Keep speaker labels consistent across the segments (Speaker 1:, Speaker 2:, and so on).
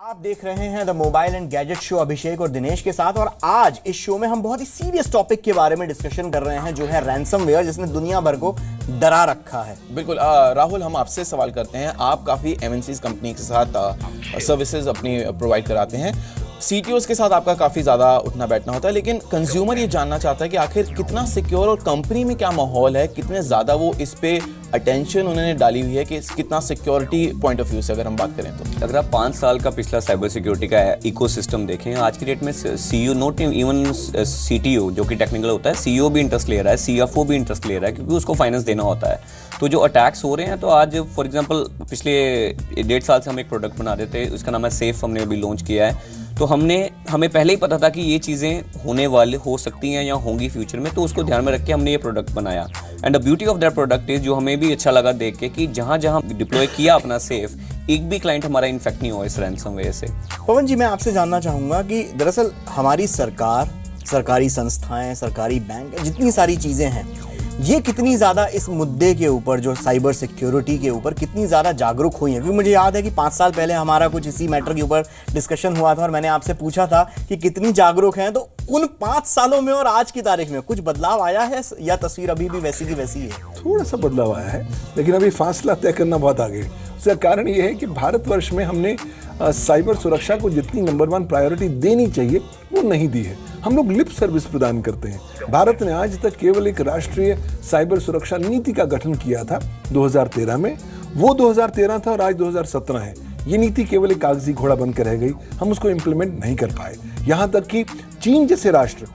Speaker 1: आप देख रहे हैं the mobile and gadget show Abhishek और दिनेश के साथ। और आज इस शो में हम बहुत ही सीरियस टॉपिक के बारे में डिस्कशन कर रहे हैं, जो है रैंसमवेयर, जिसने दुनिया भर को डरा रखा है।
Speaker 2: बिल्कुल। राहुल, हम आपसे सवाल करते हैं, आप काफ़ी एमएनसीज कंपनी के साथ सर्विसेज अपनी प्रोवाइड कराते हैं, सीटीओज के साथ आपका काफ़ी ज़्यादा उठना बैठना होता है, लेकिन कंज्यूमर ये जानना चाहता है कि आखिर कितना सिक्योर और कंपनी में क्या माहौल है, कितने ज़्यादा वो इस पे अटेंशन उन्होंने डाली हुई है कि कितना सिक्योरिटी पॉइंट ऑफ व्यू से अगर हम बात करें तो।
Speaker 3: अगर आप 5 साल का पिछला साइबर सिक्योरिटी का इकोसिस्टम देखें, आज की डेट में सीईओ नॉट इवन सीटीओ जो कि टेक्निकल होता है, सीईओ भी इंटरेस्ट ले रहा है, सीएफओ भी इंटरेस्ट ले रहा है, क्योंकि उसको फाइनेंस देना होता है। तो जो अटैक्स हो रहे हैं, तो आज फॉर एग्जांपल पिछले 1.5 साल से हम एक प्रोडक्ट बना रहे थे, उसका नाम है सेफ, हमने अभी लॉन्च किया है। तो हमें पहले ही पता था कि ये चीज़ें होने वाले हो सकती हैं या होंगी फ्यूचर में, तो उसको ध्यान में रख के हमने ये प्रोडक्ट बनाया। And the beauty of that product is, जो हमें भी अच्छा लगा देख के, कि जहाँ जहाँ डिप्लॉय किया अपना सेफ, एक भी क्लाइंट हमारा इन्फेक्ट नहीं हुआ इस रैंसमवेयर से।
Speaker 1: पवन जी, मैं आपसे जानना चाहूँगा कि दरअसल हमारी सरकार, सरकारी संस्थाएं, सरकारी बैंक, जितनी सारी चीज़ें हैं, ये कितनी ज़्यादा इस मुद्दे के ऊपर, जो साइबर सिक्योरिटी के ऊपर, कितनी ज़्यादा जागरूक हुई हैं? क्योंकि मुझे याद है कि 5 साल पहले हमारा कुछ इसी मैटर के ऊपर डिस्कशन हुआ था और मैंने आपसे पूछा था कि कितनी जागरूक हैं। तो उन 5 सालों में और आज की तारीख में कुछ बदलाव आया है या तस्वीर अभी भी वैसी की वैसी है?
Speaker 4: थोड़ा सा बदलाव आया है, लेकिन अभी फासला तय करना बहुत आगे। उसका कारण ये है कि भारतवर्ष में हमने साइबर सुरक्षा को जितनी नंबर 1 प्रायोरिटी देनी चाहिए वो नहीं दी है। हम लोग लिप सर्विस प्रदान करते हैं। भारत ने आज तक केवल एक राष्ट्रीय साइबर सुरक्षा नीति का गठन किया था 2013 में। वो 2013 था और आज 2017 है। ये नीति केवल एक कागजी घोड़ा बनकर रह गई, हम उसको इम्प्लीमेंट नहीं कर पाए। यहाँ तक कि चीन जैसे राष्ट्र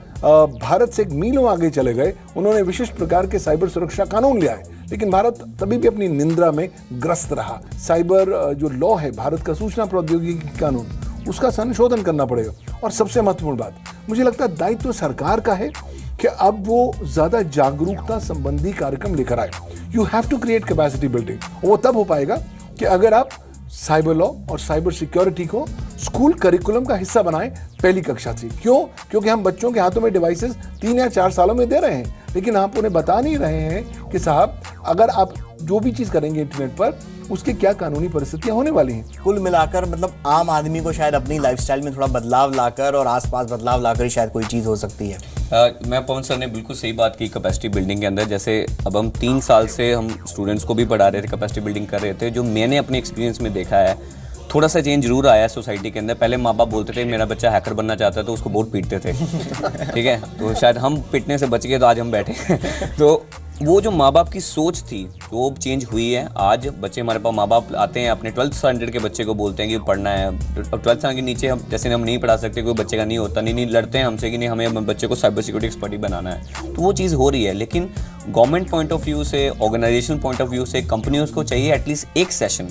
Speaker 4: भारत से एक मीलों आगे चले गए, उन्होंने विशिष्ट प्रकार के साइबर सुरक्षा कानून ले आए, लेकिन भारत तभी भी अपनी निंद्रा में ग्रस्त रहा। साइबर जो लॉ है भारत का, सूचना प्रौद्योगिकी कानून, उसका संशोधन करना पड़ेगा। और सबसे महत्वपूर्ण बात, मुझे लगता है दायित्व सरकार का है कि अब वो ज्यादा जागरूकता संबंधी कार्यक्रम लेकर आए। You have to create capacity building. वो तब हो पाएगा कि अगर आप साइबर लॉ और साइबर सिक्योरिटी को स्कूल करिकुलम का हिस्सा बनाएं पहली कक्षा से। क्यों? क्योंकि हम बच्चों के हाथों में डिवाइसेस 3 या 4 सालों में दे रहे हैं, लेकिन आप उन्हें बता नहीं रहे हैं कि साहब, अगर आप जो भी चीज करेंगे इंटरनेट पर, उसके क्या कानूनी परिस्थितियां होने वाली हैं।
Speaker 1: कुल मिलाकर मतलब आम आदमी को शायद अपनी लाइफस्टाइल में थोड़ा बदलाव लाकर और आसपास बदलाव लाकर ही शायद कोई चीज़ हो सकती है।
Speaker 3: मैं पवन सर ने बिल्कुल सही बात की कैपेसिटी बिल्डिंग के अंदर। जैसे अब हम 3 साल से हम स्टूडेंट्स को भी पढ़ा रहे थे, कैपेसिटी बिल्डिंग कर रहे थे। जो मैंने अपने एक्सपीरियंस में देखा है, थोड़ा सा चेंज जरूर आया है सोसाइटी के अंदर। पहले माँ बाप बोलते थे मेरा बच्चा हैकर बनना चाहता है, तो उसको बहुत पीटते थे। ठीक है, तो शायद हम पिटने से बच गए, तो आज हम बैठे। तो वो जो माँ बाप की सोच थी वो चेंज हुई है। आज बच्चे, हमारे पास माँ बाप आते हैं, अपने 12th स्टैंडर्ड के बच्चे को बोलते हैं कि पढ़ना है। अब 12th स्टैंडर्ड के नीचे हम जैसे हम नहीं पढ़ा सकते, कोई बच्चे का नहीं होता, नहीं लड़ते हैं हमसे कि नहीं हमें बच्चे को साइबर सिक्योरिटी एक्सपर्ट बनाना है। तो वो चीज़ हो रही है, लेकिन गवर्नमेंट पॉइंट ऑफ व्यू से, ऑर्गेनाइजेशन पॉइंट ऑफ व्यू से, कंपनियों को चाहिए एटलीस्ट एक सेशन,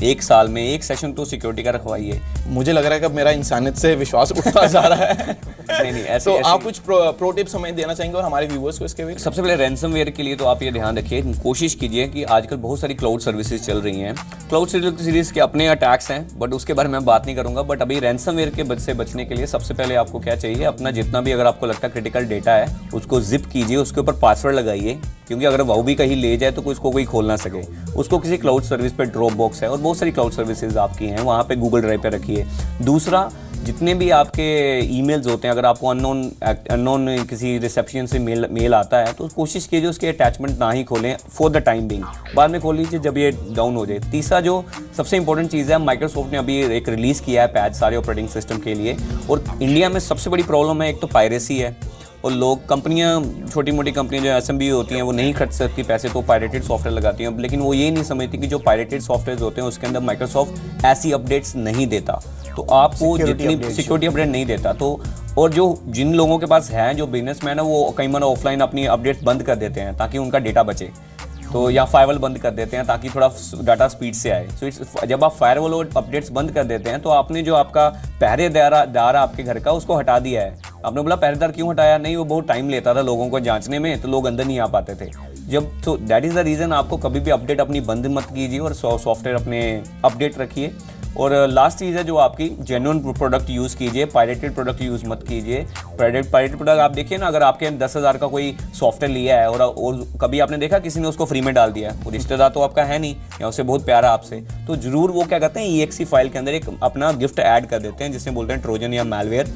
Speaker 3: 1 साल में 1 सेशन तो सिक्योरिटी का रखवाइए।
Speaker 2: मुझे लग रहा है कि अब मेरा इंसानियत से विश्वास उठता जा रहा है।
Speaker 3: नहीं ऐसे,
Speaker 2: तो
Speaker 3: ऐसे
Speaker 2: आप कुछ प्रो टिप्स हमें देना चाहेंगे और हमारे व्यूअर्स को इसके भी?
Speaker 3: सबसे पहले रैंसमवेयर के लिए तो आप ये ध्यान रखिए, कोशिश कीजिए कि आजकल बहुत सारी क्लाउड सर्विसेज चल रही हैं। क्लाउड सीरीज के अपने अटैक्स हैं, बट उसके बारे में मैं बात नहीं करूंगा। बट अभी रैंसमवेयर के से बचने के लिए सबसे पहले आपको क्या चाहिए, अपना जितना भी अगर आपको लगता है क्रिटिकल डेटा है, उसको जिप कीजिए, उसके ऊपर पासवर्ड लगाइए, क्योंकि अगर वो भी कहीं ले जाए तो उसको कोई खोल ना सके। उसको किसी क्लाउड सर्विस पे, ड्रॉप बॉक्स है और बहुत सारी क्लाउड सर्विसेज आपकी हैं, वहाँ पे गूगल ड्राइव पे रखिए। दूसरा, जितने भी आपके ईमेल्स होते हैं, अगर आपको अननोन किसी रिसेप्शन से मेल आता है, तो कोशिश कीजिए उसके अटैचमेंट ना ही खोलें फॉर द टाइम बिंग। बाद में खोल लीजिए जब ये डाउन हो जाए। तीसरा, जो सबसे इंपॉर्टेंट चीज़ है, माइक्रोसॉफ्ट ने अभी एक रिलीज़ किया है पैच सारे ऑपरेटिंग सिस्टम के लिए। और इंडिया में सबसे बड़ी प्रॉब्लम है, एक तो पायरेसी है, और लोग, कंपनियां, छोटी मोटी कंपनियां जो एसएमबी होती हैं, वो नहीं खर्च सकती पैसे, तो पायरेटेड सॉफ्टवेयर लगाती हैं। लेकिन वो ये नहीं समझती कि जो पायरेटेड सॉफ्टवेयर होते हैं उसके अंदर माइक्रोसॉफ्ट ऐसी अपडेट्स नहीं देता, तो आपको जितनी सिक्योरिटी अपडेट नहीं देता। तो और जिन लोगों के पास है, जो बिजनेसमैन है, वो कई बार ऑफलाइन अपनी अपडेट्स बंद कर देते हैं ताकि उनका डेटा बचे, तो या फायरवॉल बंद कर देते हैं ताकि थोड़ा डाटा स्पीड से आए। तो जब आप फायरवॉल और अपडेट्स बंद कर देते हैं, तो आपने जो आपका पहरेदार आपके घर का, उसको हटा दिया है। आपने बोला पहरेदार क्यों हटाया? नहीं, वो बहुत टाइम लेता था लोगों को जांचने में, तो लोग अंदर नहीं आ पाते थे। तो दैट इज़ द रीज़न, आपको कभी भी अपडेट अपनी बंद मत कीजिए और सॉफ्टवेयर अपने अपडेट रखिए। और लास्ट चीज़ है जो आपकी जेन्युइन प्रोडक्ट यूज़ कीजिए, पायरेटेड प्रोडक्ट यूज़ मत कीजिए। पायरेटेड प्रोडक्ट आप देखिए ना, अगर आपके 10,000 का कोई सॉफ्टवेयर लिया है और कभी आपने देखा किसी ने उसको फ्री में डाल दिया है, वो रिश्तेदार तो आपका है नहीं या उससे बहुत प्यारा आपसे, तो जरूर वो क्या करते हैं EXE फाइल के अंदर एक अपना गिफ्ट ऐड कर देते हैं जिसे बोलते हैं ट्रोजन या मैलवेयर।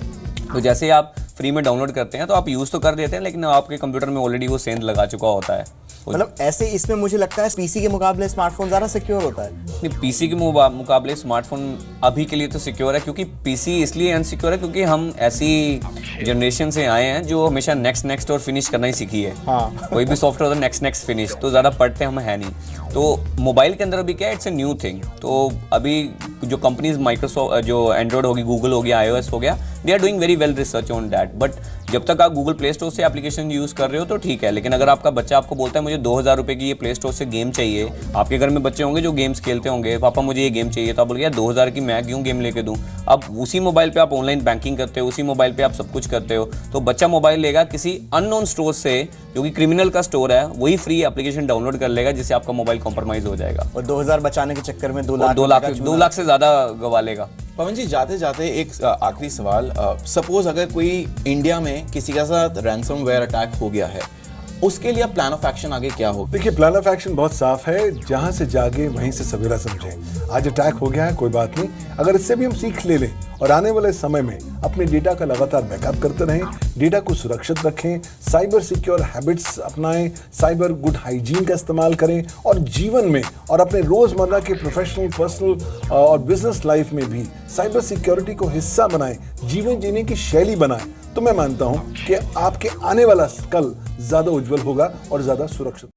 Speaker 3: तो जैसे आप फ्री में डाउनलोड करते हैं तो आप यूज़ तो कर देते हैं, लेकिन आपके कंप्यूटर में ऑलरेडी वो सेंध लगा चुका होता है।
Speaker 1: मतलब ऐसे इसमें मुझे लगता है पीसी के मुकाबले स्मार्टफोन ज़्यादा सिक्योर होता है।
Speaker 3: पीसी के मुकाबले स्मार्टफोन अभी के लिए तो सिक्योर है, क्योंकि पीसी इसलिए अनसिक्योर है क्योंकि हम ऐसी जनरेशन से आए हैं जो हमेशा नेक्स्ट और फिनिश करना ही सीखी है।
Speaker 1: हाँ।
Speaker 3: कोई भी सॉफ्टवेयर होता है नेक्स्ट फिनिश, तो ज़्यादा पढ़ते हम है नहीं। तो मोबाइल के अंदर अभी क्या है, इट्स ए न्यू थिंग। तो अभी जो कंपनीज माइक्रोसॉफ्ट, जो एंड्रॉयड होगी, गूगल हो गया, iOS हो गया, they are doing very well research on that. But जब तक आप गूगल प्ले स्टोर से एप्लीकेशन यूज़ कर रहे हो तो ठीक है, लेकिन अगर आपका बच्चा आपको बोलता है मुझे 2,000 रुपये की ये प्ले स्टोर से गेम चाहिए, आपके घर में बच्चे होंगे जो गेम्स खेलते होंगे, पापा मुझे ये गेम चाहिए, तो आप बोलिए 2,000 की मैं क्यों गेम लेके दूँ। अब उसी मोबाइल पे आप ऑनलाइन बैंकिंग करते हो, उसी मोबाइल पे आप सब कुछ करते हो, तो बच्चा मोबाइल लेगा किसी अननोन स्टोर से, जो कि क्रिमिनल का स्टोर है, वही फ्री एप्लीकेशन डाउनलोड कर लेगा जिससे आपका मोबाइल कॉम्प्रोमाइज हो जाएगा
Speaker 1: और 2,000 बचाने के चक्कर में 2
Speaker 3: लाख से ज़्यादा गवा लेगा।
Speaker 2: पवन जी, जाते जाते एक आखिरी सवाल, सपोज अगर कोई इंडिया में किसी के साथ रैंसमवेयर अटैक हो गया है, उसके लिए प्लान ऑफ एक्शन आगे क्या हो?
Speaker 4: देखिए, प्लान ऑफ एक्शन बहुत साफ है, जहां से जागे वहीं से सवेरा समझें। आज अटैक हो गया है, कोई बात नहीं, अगर इससे भी हम सीख ले लें और आने वाले समय में अपने डेटा का लगातार बैकअप करते रहें, डेटा को सुरक्षित रखें, साइबर सिक्योर हैबिट्स अपनाएं, साइबर गुड हाइजीन का इस्तेमाल करें और जीवन में और अपने रोजमर्रा के प्रोफेशनल, पर्सनल और बिजनेस लाइफ में भी साइबर सिक्योरिटी को हिस्सा बनाएं, जीवन जीने की शैली बनाएं, तो मैं मानता हूं कि आपके आने वाला कल ज्यादा उज्जवल होगा और ज्यादा सुरक्षित।